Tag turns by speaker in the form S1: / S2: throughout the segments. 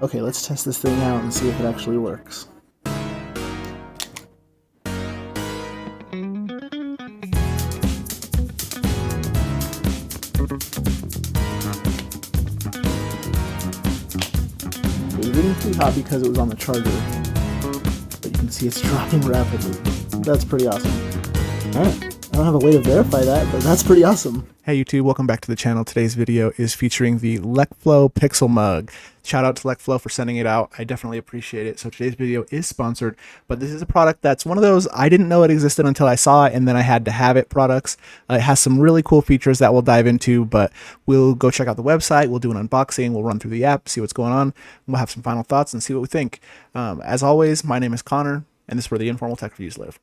S1: Okay, let's test this thing out and see if it actually works. It was getting pretty hot because it was on the charger, but you can see it's dropping rapidly. That's pretty awesome. Alright, I don't have a way to verify that, but that's pretty awesome.
S2: Hey YouTube, welcome back to the channel. Today's video is featuring the Lecflow Pixel Mug. Shout out to Lecflow for sending it out. I definitely appreciate it. So today's video is sponsored, but this is a product that's one of those I didn't know it existed until I saw it and then I had to have it products. It has some really cool features that we'll dive into, but we'll go check out the website. We'll do an unboxing. We'll run through the app, see what's going on. We'll have some final thoughts and see what we think. As always, my name is Connor, and this is where the informal tech reviews live.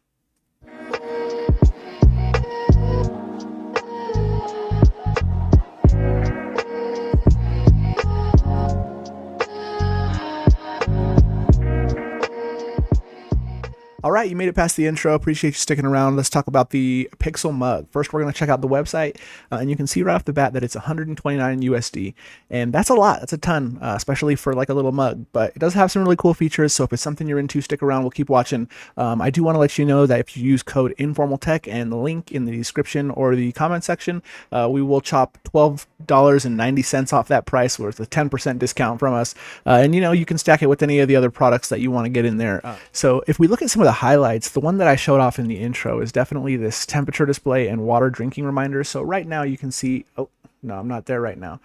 S2: All right, you made it past the intro. Appreciate you sticking around. Let's talk about the Pixel Mug. First, we're going to check out the website, and you can see right off the bat that it's 129 USD, and that's a lot. That's a ton, especially for like a little mug. But it does have some really cool features. So if it's something you're into, stick around. We'll keep watching. I do want to let you know that if you use code InformalTech and the link in the description or the comment section, we will chop $12.90 off that price, worth a 10% discount from us. And you can stack it with any of the other products that you want to get in there. So if we look at some of the highlights, the one that I showed off in the intro is definitely this temperature display and water drinking reminder. So right now you can see, oh no, I'm not there right now.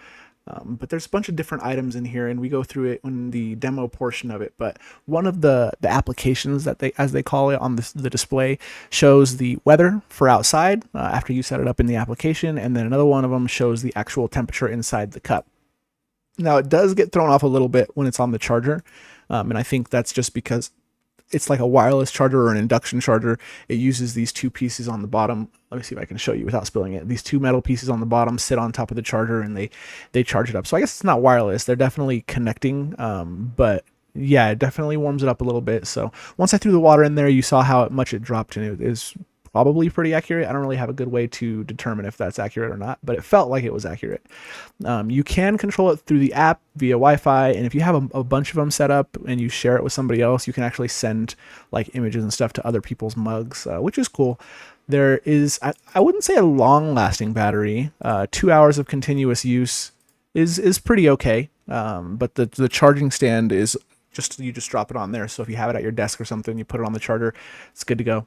S2: But there's a bunch of different items in here, and we go through it in the demo portion of it. But one of the applications that as they call it on the display shows the weather for outside after you set it up in the application, and then another one of them shows the actual temperature inside the cup. Now it does get thrown off a little bit when it's on the charger, and I think that's just because it's like a wireless charger or an induction charger. It uses these two pieces on the bottom. Let me see if I can show you without spilling it. These two metal pieces on the bottom sit on top of the charger, and they charge it up. So I guess it's not wireless. They're definitely connecting, but yeah, it definitely warms it up a little bit. So once I threw the water in there, you saw how much it dropped, and it is probably pretty accurate. I don't really have a good way to determine if that's accurate or not, but it felt like it was accurate. You can control it through the app via Wi-Fi, and if you have a bunch of them set up and you share it with somebody else, you can actually send like images and stuff to other people's mugs, which is cool. There is, I wouldn't say a long-lasting battery. 2 hours of continuous use is pretty okay, but the charging stand is you just drop it on there. So if you have it at your desk or something, you put it on the charger, it's good to go.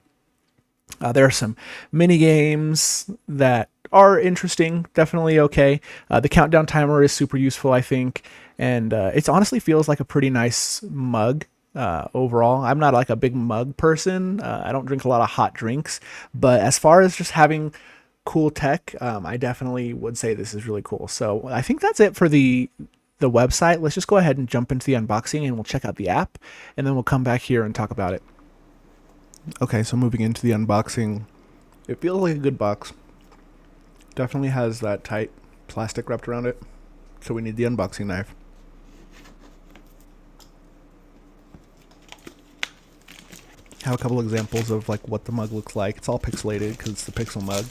S2: There are some mini games that are interesting, definitely okay. The countdown timer is super useful, I think, and it honestly feels like a pretty nice mug overall. I'm not like a big mug person. I don't drink a lot of hot drinks, but as far as just having cool tech, I definitely would say this is really cool. So I think that's it for the website. Let's just go ahead and jump into the unboxing, and we'll check out the app, and then we'll come back here and talk about it. Okay, so moving into the unboxing, it feels like a good box. Definitely has that tight plastic wrapped around it, so we need the unboxing knife. Have a couple examples of like what the mug looks like. It's all pixelated because it's the Pixel Mug.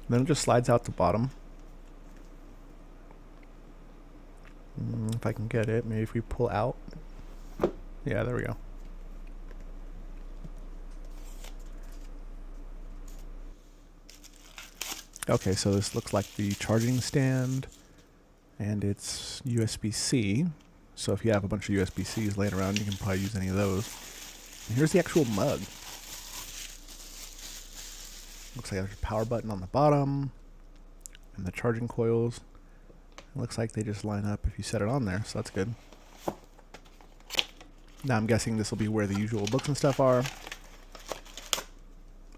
S2: Then it just slides out the bottom. If I can get it, maybe if we pull out. Yeah, there we go. Okay, so this looks like the charging stand, and it's USB-C. So if you have a bunch of USB-Cs laying around, you can probably use any of those. And here's the actual mug. Looks like there's a power button on the bottom, and the charging coils. Looks like they just line up if you set it on there, so that's good. Now I'm guessing this will be where the usual books and stuff are.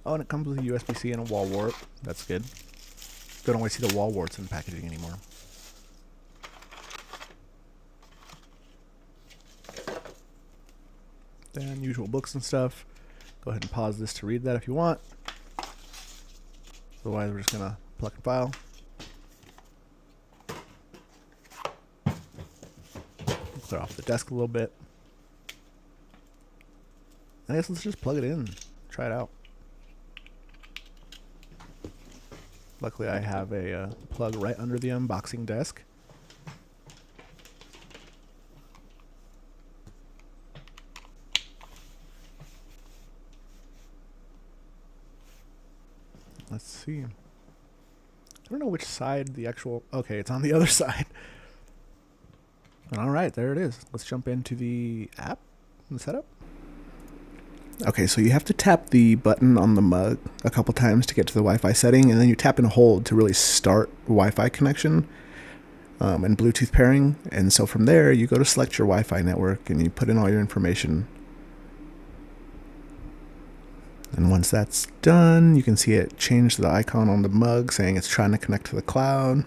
S2: Oh, and it comes with a USB-C and a wall wart. That's good. Don't always see the wall warts in packaging anymore. Then usual books and stuff. Go ahead and pause this to read that if you want. Otherwise, we're just gonna pluck and file. Clear off the desk a little bit. I guess let's just plug it in, try it out. Luckily, I have a plug right under the unboxing desk. Let's see. I don't know which side the actual... Okay, it's on the other side. All right, there it is. Let's jump into the app and setup. Okay, so you have to tap the button on the mug a couple times to get to the Wi-Fi setting, and then you tap and hold to really start Wi-Fi connection and Bluetooth pairing. And so from there, you go to select your Wi-Fi network and you put in all your information. And once that's done, you can see it change the icon on the mug saying it's trying to connect to the cloud.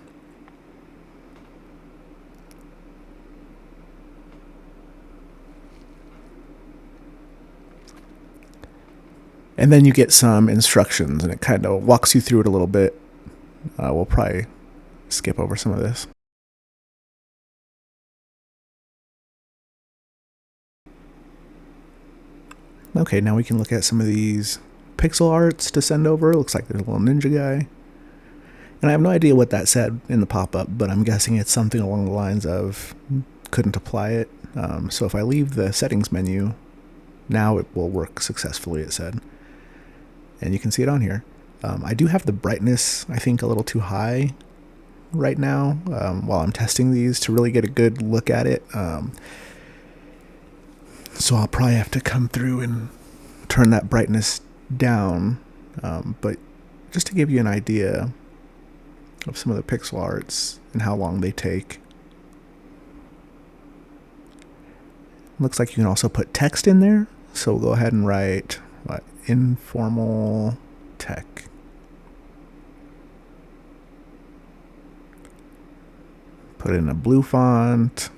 S2: And then you get some instructions, and it kind of walks you through it a little bit. We'll probably skip over some of this. Okay, now we can look at some of these pixel arts to send over. It looks like there's a little ninja guy. And I have no idea what that said in the pop-up, but I'm guessing it's something along the lines of couldn't apply it. So if I leave the settings menu, now it will work successfully, it said. And you can see it on here. I do have the brightness, I think, a little too high right now while I'm testing these to really get a good look at it. So I'll probably have to come through and turn that brightness down. But just to give you an idea of some of the pixel arts and how long they take. Looks like you can also put text in there. So we'll go ahead and write Informal Tech. Put in a blue font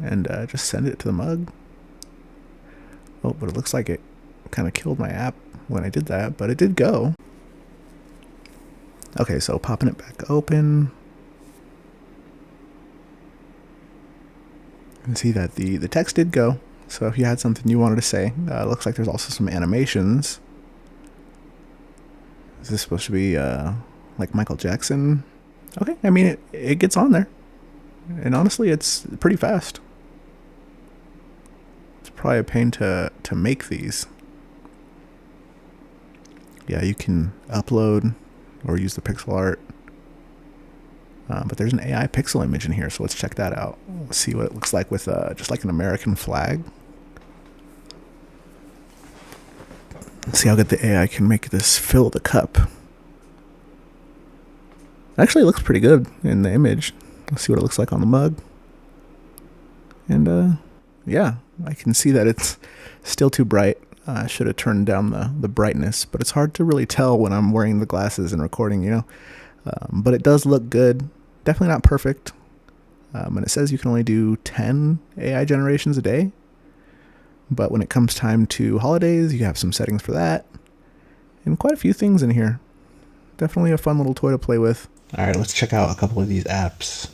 S2: and just send it to the mug. Oh, but it looks like it kind of killed my app when I did that, but it did go. Okay, so popping it back open. You can see that the text did go. So if you had something you wanted to say, it looks like there's also some animations. Is this supposed to be like Michael Jackson? Okay, I mean, it gets on there. And honestly, it's pretty fast. It's probably a pain to make these. Yeah, you can upload or use the pixel art. But there's an AI pixel image in here, so let's check that out. Let's see what it looks like with just like an American flag. Let's see how good the AI can make this fill the cup. Actually, it looks pretty good in the image. Let's see what it looks like on the mug. And yeah, I can see that it's still too bright. I should have turned down the brightness, but it's hard to really tell when I'm wearing the glasses and recording, you know. But it does look good. Definitely not perfect. And it says you can only do 10 AI generations a day. But when it comes time to holidays, you have some settings for that. And quite a few things in here. Definitely a fun little toy to play with. All right, let's check out a couple of these apps.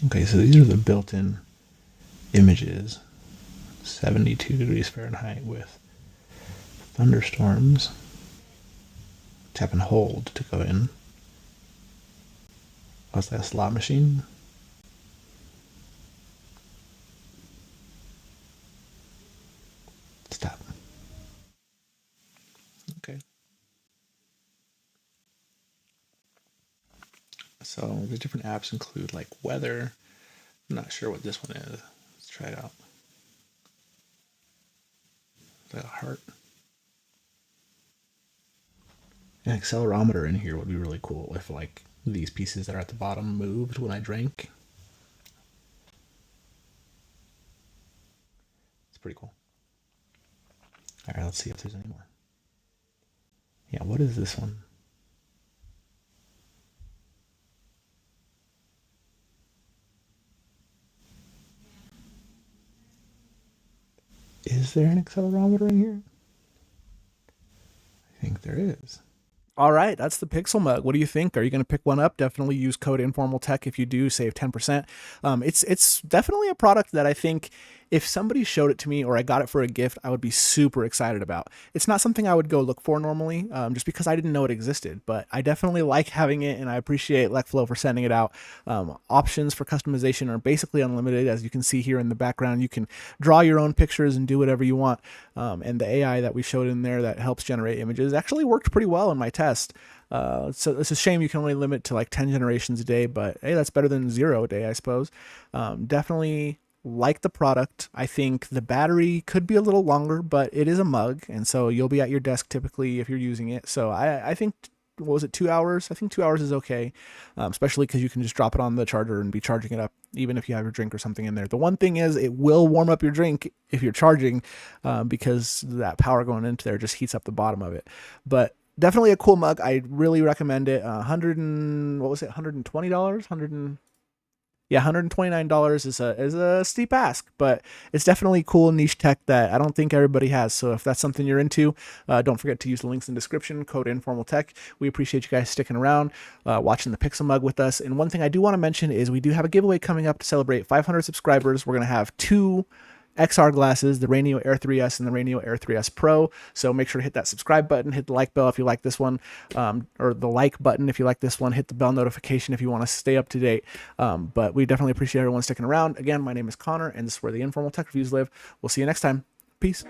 S2: Okay, so these are the built-in images. 72 degrees Fahrenheit with thunderstorms. Tap and hold to go in. What's that, a slot machine? Stop. Okay. So the different apps include like weather. I'm not sure what this one is. Let's try it out. Is that a heart? An accelerometer in here would be really cool if like these pieces that are at the bottom moved when I drank. It's pretty cool. All right, let's see if there's any more. Yeah, what is this one? Is there an accelerometer in here? I think there is. All right, that's the Pixel Mug. What do you think? Are you going to pick one up? Definitely use code Informal Tech if you do, save 10%. It's definitely a product that I think if somebody showed it to me or I got it for a gift, I would be super excited about. It's not something I would go look for normally, just because I didn't know it existed, but I definitely like having it, and I appreciate Lecflow for sending it out. Options for customization are basically unlimited. As you can see here in the background, you can draw your own pictures and do whatever you want. And the AI that we showed in there that helps generate images actually worked pretty well in my test. So it's a shame you can only limit to like 10 generations a day, but hey, that's better than 0 a day, I suppose. Definitely like the product. I think the battery could be a little longer, but it is a mug, and so you'll be at your desk typically if you're using it. So I think, what was it, 2 hours? I think 2 hours is okay, especially because you can just drop it on the charger and be charging it up, even if you have your drink or something in there. The one thing is, it will warm up your drink if you're charging, because that power going into there just heats up the bottom of it. But definitely a cool mug. I really recommend it. $120? $129 is a steep ask, but it's definitely cool niche tech that I don't think everybody has. So if that's something you're into, don't forget to use the links in the description, code Informal Tech. We appreciate you guys sticking around, watching the Pixel Mug with us. And one thing I do want to mention is we do have a giveaway coming up to celebrate 500 subscribers. We're going to have 2 XR glasses, the Rainio Air 3S and the Rainio Air 3S Pro. So make sure to hit that subscribe button, hit the like bell if you like this one, or the like button if you like this one, hit the bell notification if you want to stay up to date. But we definitely appreciate everyone sticking around. Again, my name is Connor, and this is where the Informal Tech Reviews live. We'll see you next time. Peace.